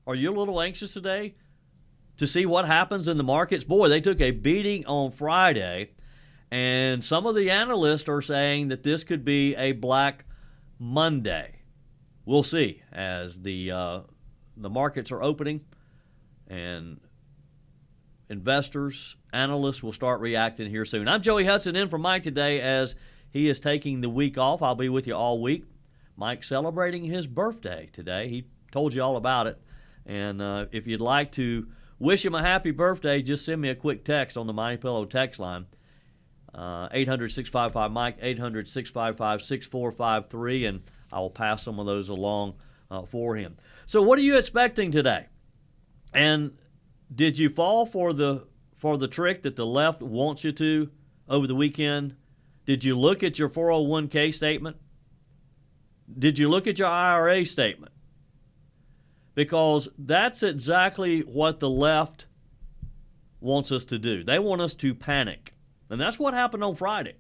Are you a little anxious today to see what happens in the markets? Boy, they took a beating on Friday, and some of the analysts are saying that this could be a Black Monday. We'll see as the markets are opening, and investors, analysts will start reacting here soon. I'm Joey Hudson in for Mike today as he is taking the week off. I'll be with you all week. Mike's celebrating his birthday today. He told you all about it. And if you'd like to wish him a happy birthday, just send me a quick text on the MyPillow text line, 800-655-MIKE, 800-655-6453, and I will pass some of those along for him. So what are you expecting today? And did you fall for the trick that the left wants you to over the weekend? Did you look at your 401k statement? Did you look at your IRA statement? Because that's exactly what the left wants us to do. They want us to panic. And that's what happened on Friday.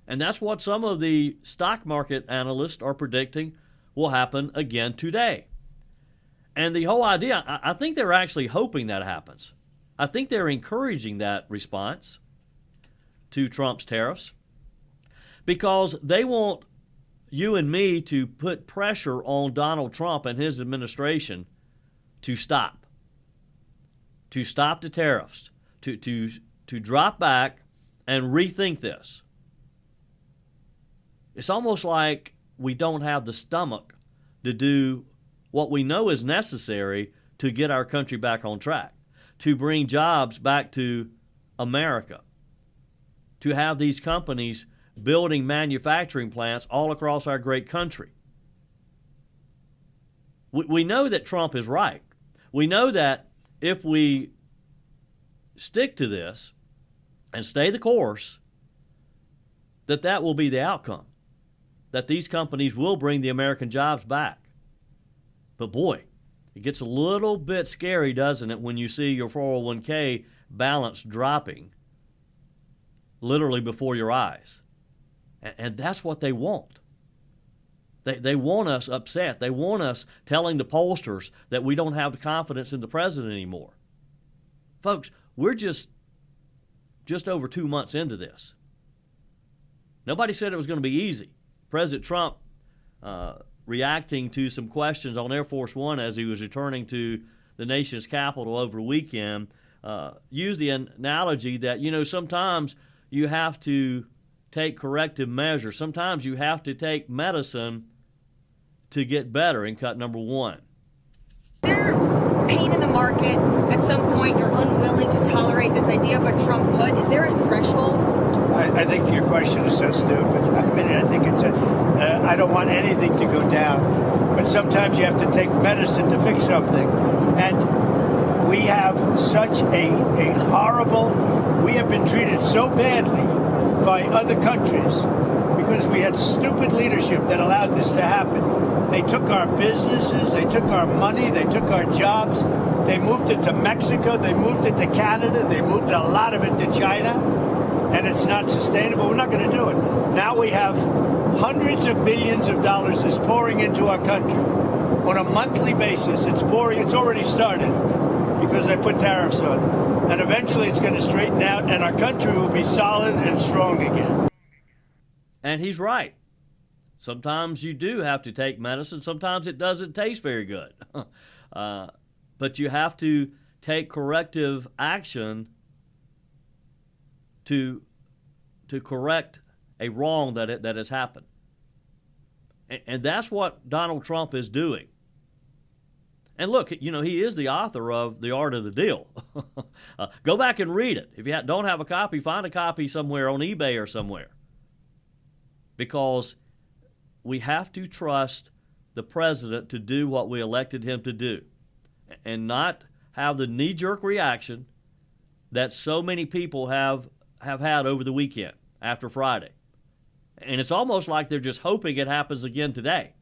And that's what some of the stock market analysts are predicting will happen again today. And the whole idea, I think they're actually hoping that happens. I think they're encouraging that response to Trump's tariffs because they want you and me to put pressure on Donald Trump and his administration to stop the tariffs, to drop back and rethink this. It's almost like we don't have the stomach to do what we know is necessary to get our country back on track, to bring jobs back to America, to have these companies building manufacturing plants all across our great country. We know that Trump is right. We know that if we stick to this and stay the course, that will be the outcome, that these companies will bring the American jobs back. But boy, it gets a little bit scary, doesn't it, when you see your 401k balance dropping literally before your eyes. And that's what they want. They want us upset. They want us telling the pollsters that we don't have the confidence in the president anymore. Folks, we're just over 2 months into this. Nobody said it was going to be easy. President Trump reacting to some questions on Air Force One as he was returning to the nation's capital over the weekend, used the analogy that, sometimes you have to take corrective measures. Sometimes you have to take medicine to get better in cut number one. Is there pain in the market at some point you're unwilling to tolerate this idea of a Trump put? Is there a threshold? I think your question is so stupid. I think it's I don't want anything to go down, but sometimes you have to take medicine to fix something. And we have such a horrible, we have been treated so badly by other countries because we had stupid leadership that allowed this to happen. They took our businesses, they took our money, they took our jobs, they moved it to Mexico, they moved it to Canada, they moved a lot of it to China. And it's not sustainable. We're not going to do it. Now we have hundreds of billions of dollars is pouring into our country on a monthly basis. It's pouring. It's already started because they put tariffs on. And eventually it's going to straighten out and our country will be solid and strong again. And he's right. Sometimes you do have to take medicine. Sometimes it doesn't taste very good. But you have to take corrective action to correct a wrong that has happened. And that's what Donald Trump is doing. And look, he is the author of The Art of the Deal. Go back and read it. If you don't have a copy, find a copy somewhere on eBay or somewhere. Because we have to trust the president to do what we elected him to do and not have the knee-jerk reaction that so many people have had over the weekend after Friday. And it's almost like they're just hoping it happens again today,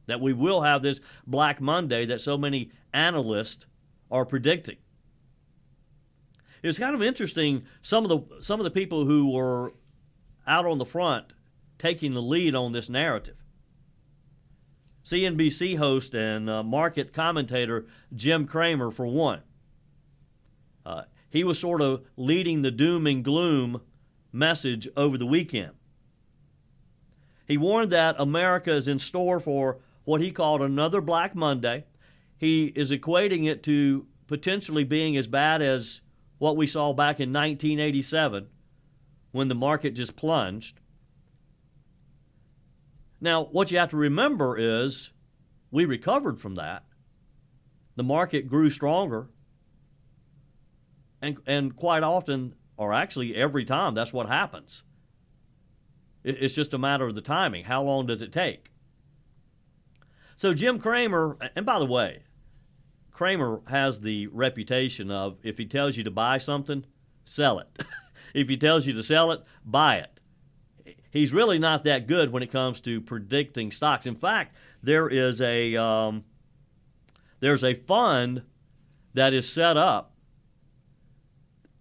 that we will have this Black Monday that so many analysts are predicting. It's kind of interesting, some of the people who were out on the front taking the lead on this narrative. CNBC host and market commentator Jim Cramer, for one. He was sort of leading the doom and gloom message over the weekend. He warned that America is in store for what he called another Black Monday. He is equating it to potentially being as bad as what we saw back in 1987 when the market just plunged. Now, what you have to remember is we recovered from that. The market grew stronger. And quite often, or actually every time, that's what happens. It's just a matter of the timing. How long does it take? So Jim Cramer, and by the way, Cramer has the reputation of if he tells you to buy something, sell it. If he tells you to sell it, buy it. He's really not that good when it comes to predicting stocks. In fact, there's a fund that is set up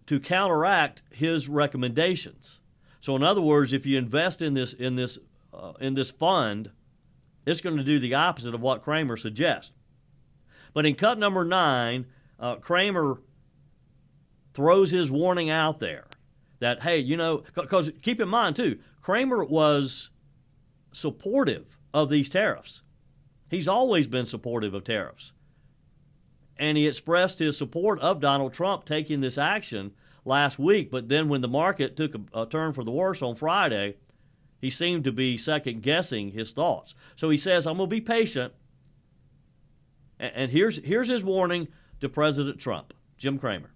to counteract his recommendations. So in other words, if you invest in this fund, it's going to do the opposite of what Cramer suggests. But in cut number 9, Cramer throws his warning out there that, hey, because keep in mind too, Cramer was supportive of these tariffs. He's always been supportive of tariffs. And he expressed his support of Donald Trump taking this action last week. But then when the market took a turn for the worse on Friday, he seemed to be second-guessing his thoughts. So he says, I'm going to be patient. And here's his warning to President Trump. Jim Cramer.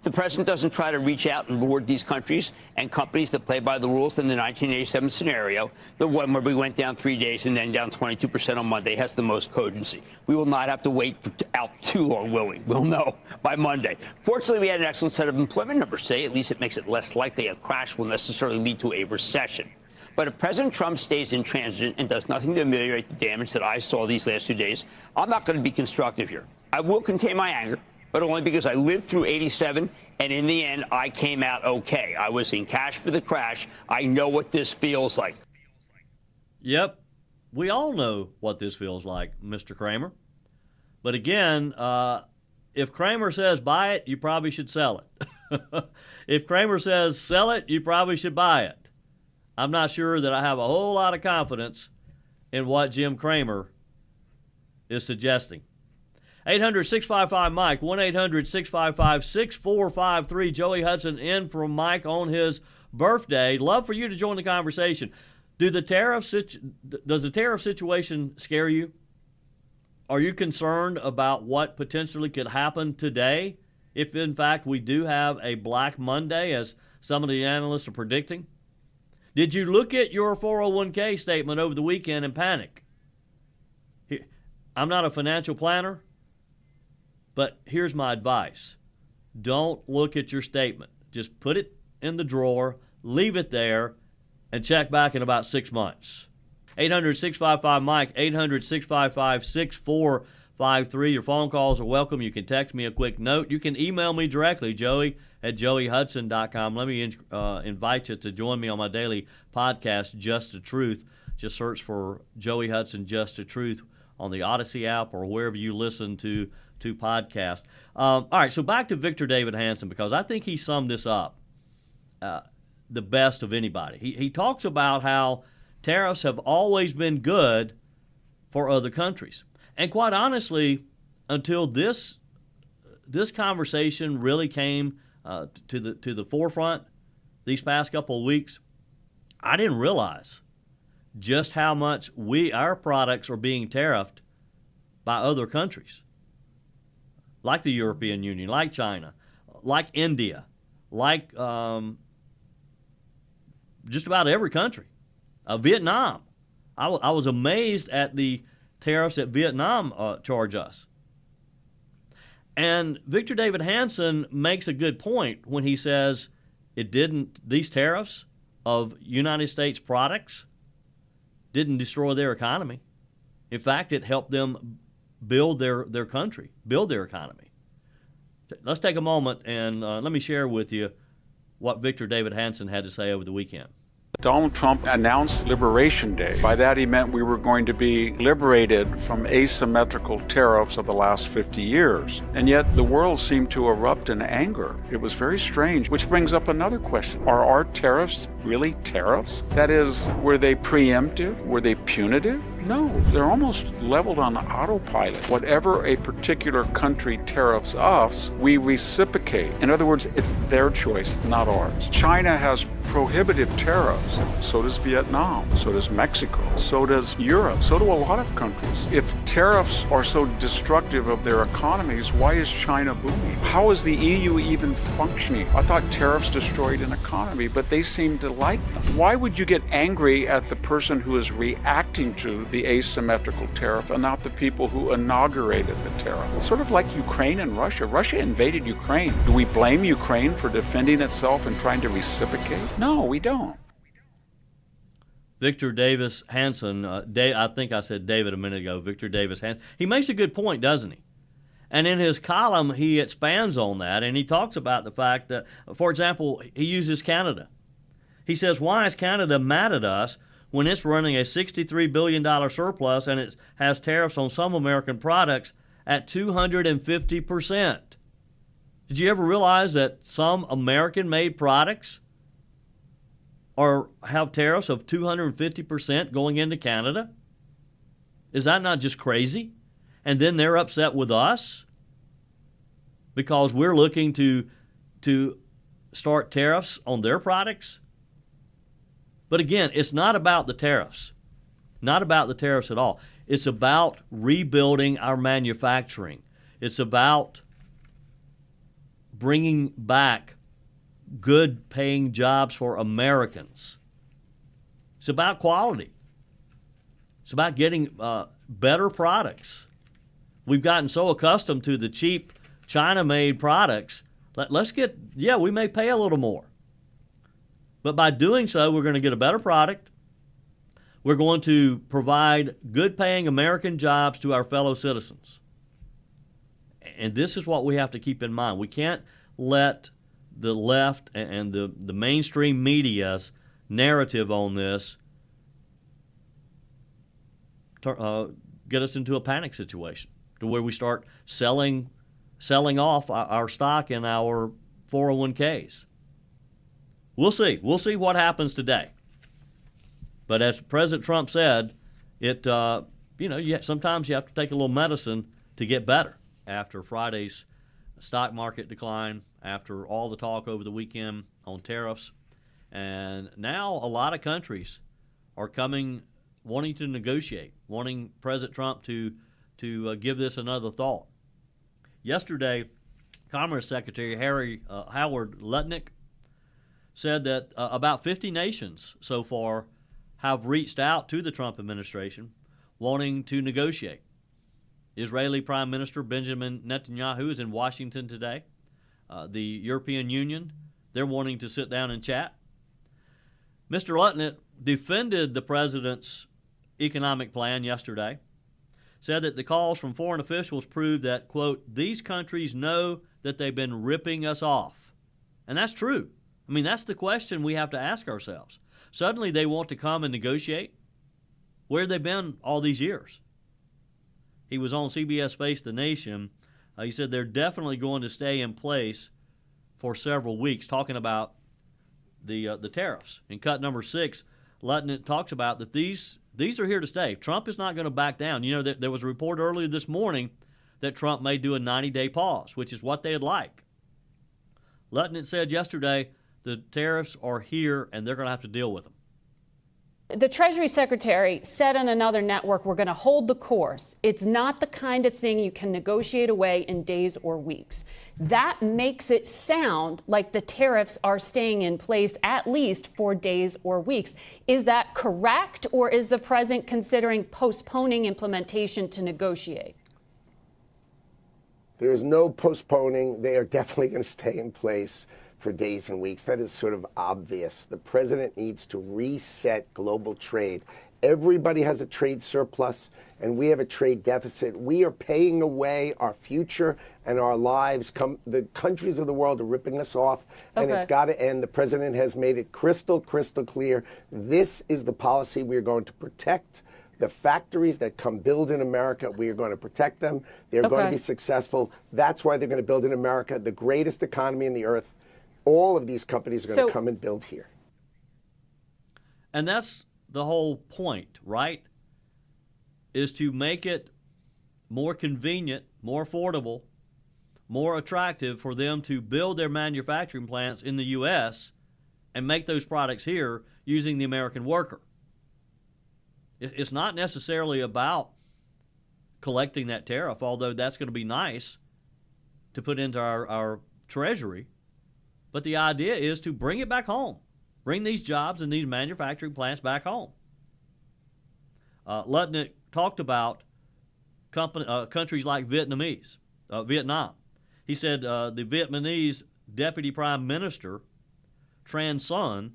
The president doesn't try to reach out and reward these countries and companies that play by the rules in the 1987 scenario, the one where we went down 3 days and then down 22% on Monday, has the most cogency. We will not have to wait out too long, will we? We'll know by Monday. Fortunately, we had an excellent set of employment numbers today. At least it makes it less likely a crash will necessarily lead to a recession. But if President Trump stays intransigent and does nothing to ameliorate the damage that I saw these last 2 days, I'm not going to be constructive here. I will contain my anger, but only because I lived through 87, and in the end, I came out okay. I was in cash for the crash. I know what this feels like. Yep. We all know what this feels like, Mr. Cramer. But again, if Cramer says buy it, you probably should sell it. If Cramer says sell it, you probably should buy it. I'm not sure that I have a whole lot of confidence in what Jim Cramer is suggesting. 800-655-MIKE, 1-800-655-6453. Joey Hudson in for Mike on his birthday. Love for you to join the conversation. Does the tariff situation scare you? Are you concerned about what potentially could happen today if, in fact, we do have a Black Monday, as some of the analysts are predicting? Did you look at your 401k statement over the weekend and panic? I'm not a financial planner, but here's my advice. Don't look at your statement. Just put it in the drawer, leave it there, and check back in about 6 months. 800-655-MIKE, 800-655-6453. Your phone calls are welcome. You can text me a quick note. You can email me directly, joey@joeyhudson.com. Let me invite you to join me on my daily podcast, Just the Truth. Just search for Joey Hudson, Just the Truth, on the Odyssey app or wherever you listen to podcasts. All right, so back to Victor David Hanson, because I think he summed this up the best of anybody. He talks about how tariffs have always been good for other countries. And quite honestly, until this conversation really came to the forefront these past couple of weeks, I didn't realize just how much our products are being tariffed by other countries, like the European Union, like China, like India, like just about every country. Vietnam. I was amazed at the tariffs that Vietnam charge us. And Victor David Hanson makes a good point when he says these tariffs of United States products didn't destroy their economy. In fact, it helped them build their country, build their economy. Let's take a moment and let me share with you what Victor David Hanson had to say over the weekend. Donald Trump announced Liberation Day. By that he meant we were going to be liberated from asymmetrical tariffs of the last 50 years. And yet the world seemed to erupt in anger. It was very strange, which brings up another question. Are our tariffs really tariffs? That is, were they preemptive? Were they punitive? No, they're almost leveled on autopilot. Whatever a particular country tariffs us, we reciprocate. In other words, it's their choice, not ours. China has prohibitive tariffs. So does Vietnam. So does Mexico. So does Europe. So do a lot of countries. If tariffs are so destructive of their economies, why is China booming? How is the EU even functioning? I thought tariffs destroyed an economy, but they seem to like them. Why would you get angry at the person who is reacting to the asymmetrical tariff and not the people who inaugurated the tariff? It's sort of like Ukraine and Russia. Russia invaded Ukraine. Do we blame Ukraine for defending itself and trying to reciprocate? No, we don't. Victor Davis Hanson, I think I said David a minute ago, Victor Davis Hanson, he makes a good point, doesn't he? And in his column, he expands on that, and he talks about the fact that, for example, he uses Canada. He says, why is Canada mad at us when it's running a $63 billion surplus and it has tariffs on some American products at 250%? Did you ever realize that some American-made products have tariffs of 250% going into Canada? Is that not just crazy? And then they're upset with us because we're looking to start tariffs on their products? But again, it's not about the tariffs. Not about the tariffs at all. It's about rebuilding our manufacturing. It's about bringing back good paying jobs for Americans. It's about quality. It's about getting better products. We've gotten so accustomed to the cheap China-made products. We may pay a little more. But by doing so, we're going to get a better product. We're going to provide good-paying American jobs to our fellow citizens. And this is what we have to keep in mind. We can't let the left and the mainstream media's narrative on this get us into a panic situation to where we start selling off our stock in our 401ks. We'll see. We'll see what happens today. But as President Trump said, sometimes you have to take a little medicine to get better. After Friday's stock market decline, after all the talk over the weekend on tariffs, and now a lot of countries are wanting to negotiate, wanting President Trump to give this another thought. Yesterday, Commerce Secretary Howard Lutnick said that about 50 nations so far have reached out to the Trump administration wanting to negotiate. Israeli Prime Minister Benjamin Netanyahu is in Washington today. The European Union, they're wanting to sit down and chat. Mr. Lutnick defended the president's economic plan yesterday, said that the calls from foreign officials prove that, quote, these countries know that they've been ripping us off. And that's true. I mean, that's the question we have to ask ourselves. Suddenly they want to come and negotiate. Where have they been all these years? He was on CBS Face the Nation. He said they're definitely going to stay in place for several weeks, talking about the tariffs. In cut number 6, Lutnick talks about that these are here to stay. Trump is not going to back down. You know, there was a report earlier this morning that Trump may do a 90-day pause, which is what they'd like. Lutnick said yesterday the tariffs are here and they're going to have to deal with them. The Treasury Secretary said on another network, we're going to hold the course. It's not the kind of thing you can negotiate away in days or weeks. That makes it sound like the tariffs are staying in place at least for days or weeks. Is that correct, or is the president considering postponing implementation to negotiate? There is no postponing. They are definitely going to stay in place for days and weeks. That is sort of obvious. The president needs to reset global trade Everybody has a trade surplus, and we have a trade deficit. We are paying away our future and our lives. The countries of the world are ripping us off, and it's got to end. The president has made it crystal clear. This is the policy we are going to protect. The factories that come build in America, we are going to protect them. They're going to be successful. That's why they're going to build in America, the greatest economy in the earth. All of these companies are going to come and build here. And that's the whole point, right? Is to make it more convenient, more affordable, more attractive for them to build their manufacturing plants in the U.S. and make those products here using the American worker. It's not necessarily about collecting that tariff, although that's going to be nice to put into our treasury. But the idea is to bring it back home. Bring these jobs and these manufacturing plants back home. Lutnick talked about countries like Vietnam. He said the Vietnamese Deputy Prime Minister, Tran Son,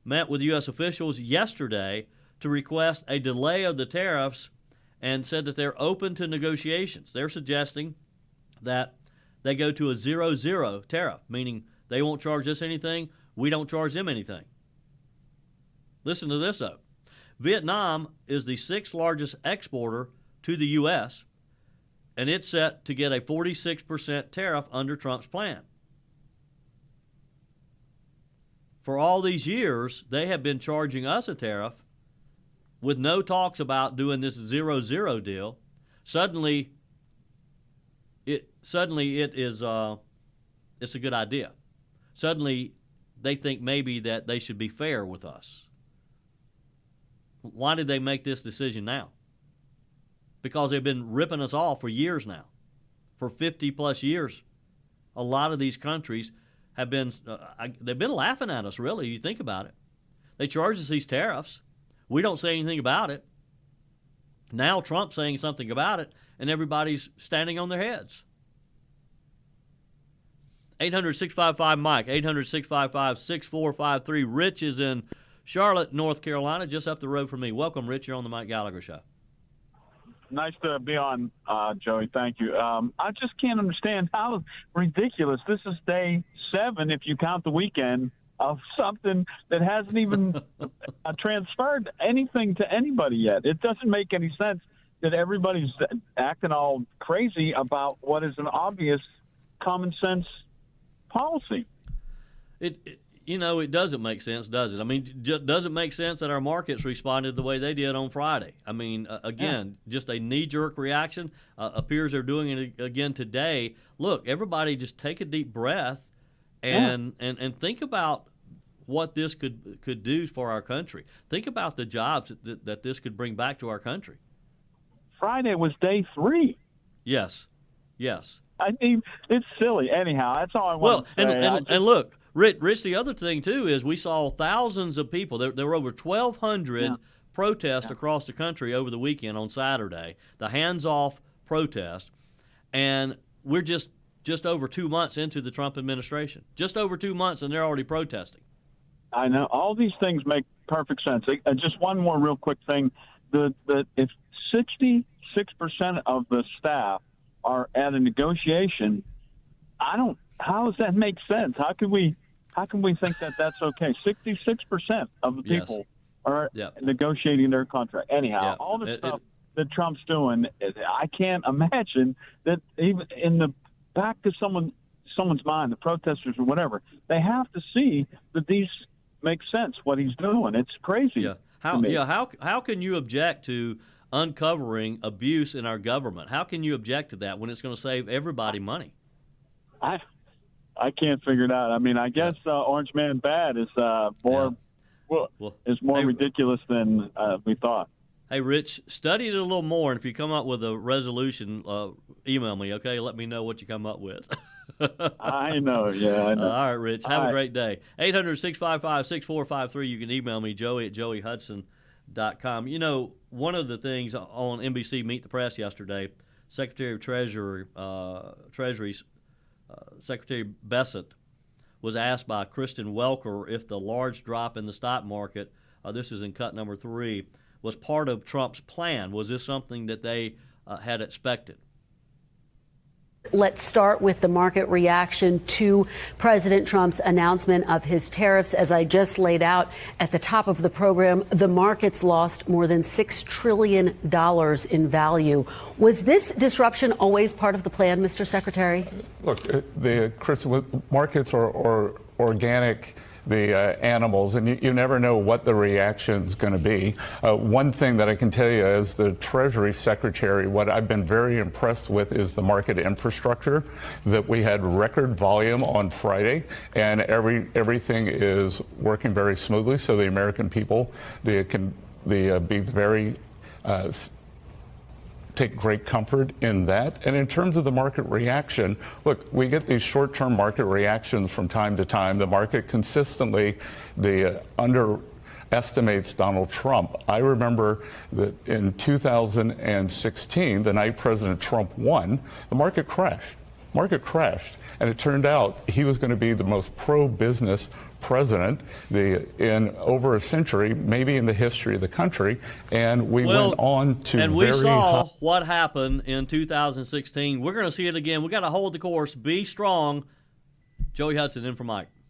met with U.S. officials yesterday to request a delay of the tariffs and said that they're open to negotiations. They're suggesting that they go to a 0-0 tariff, meaning they won't charge us anything, we don't charge them anything. Listen to this, though. Vietnam is the 6th largest exporter to the U.S., and it's set to get a 46% tariff under Trump's plan. For all these years, they have been charging us a tariff with no talks about doing this 0-0 deal. Suddenly it is it's a good idea. Suddenly they think maybe that they should be fair with us. Why did they make this decision now? Because they've been ripping us off for years now, for 50 plus years. A lot of these countries have been they've been laughing at us, really. You think about it. They charge us these tariffs. We don't say anything about it. Now Trump's saying something about it, and everybody's standing on their heads. 800-655-MIKE, 800-655-6453. Rich is in Charlotte, North Carolina, just up the road from me. Welcome, Rich. You're on the Mike Gallagher Show. Nice to be on, Joey. Thank you. I just can't understand how ridiculous this is. Day 7, if you count the weekend, of something that hasn't even transferred anything to anybody yet. It doesn't make any sense that everybody's acting all crazy about what is an obvious common sense policy. It doesn't make sense, does it? I mean, does it make sense that our markets responded the way they did on Friday? I mean, just a knee-jerk reaction. Appears they're doing it again today. Look, everybody just take a deep breath and think about what this could do for our country. Think about the jobs that this could bring back to our country. Friday was day 3. Yes. I mean, it's silly. Anyhow, that's all I want to say. And look, Rich, the other thing, too, is we saw thousands of people. There were over 1,200 protests across the country over the weekend on Saturday, the hands-off protest, and we're just over 2 months into the Trump administration. Just over 2 months, and they're already protesting. I know. All these things make perfect sense. Just one more real quick thing. If 66% of the staff are at a negotiation, how does that make sense? How can we think that that's okay? 66% of the people are negotiating their contract. Anyhow, all the stuff that Trump's doing, I can't imagine that even in the back of someone's mind, the protesters or whatever, they have to see that these make sense, what he's doing. It's crazy. Yeah. How can you object to uncovering abuse in our government? How can you object to that when it's going to save everybody money? I can't figure it out. I mean, I guess Orange Man Bad is more ridiculous than we thought. Hey, Rich, study it a little more, and if you come up with a resolution, email me, okay? Let me know what you come up with. I know, I know. All right, Rich, have a great day. 800-655-6453. You can email me, joey@joeyhudson.com. You know, one of the things on NBC Meet the Press yesterday, Secretary of Treasury's Secretary Bessent was asked by Kristen Welker if the large drop in the stock market, this is in cut number 3, was part of Trump's plan? Was this something that they had expected? Let's start with the market reaction to President Trump's announcement of his tariffs. As I just laid out at the top of the program, the markets lost more than $6 trillion in value. Was this disruption always part of the plan, Mr. Secretary? Look, Chris, markets are organic, the animals, and you never know what the reaction's going to be. One thing that I can tell you as the Treasury Secretary, what I've been very impressed with is the market infrastructure, that we had record volume on Friday, and everything is working very smoothly, so the American people, they can be very take great comfort in that. And in terms of the market reaction, look, we get these short-term market reactions from time to time. The market consistently underestimates Donald Trump. I remember that in 2016, the night President Trump won, the market crashed. And it turned out he was going to be the most pro-business president in over a century, maybe in the history of the country. And we went on to and we saw what happened in 2016. We're going to see it again. We got to hold the course, be strong. Joey Hudson in for Mike.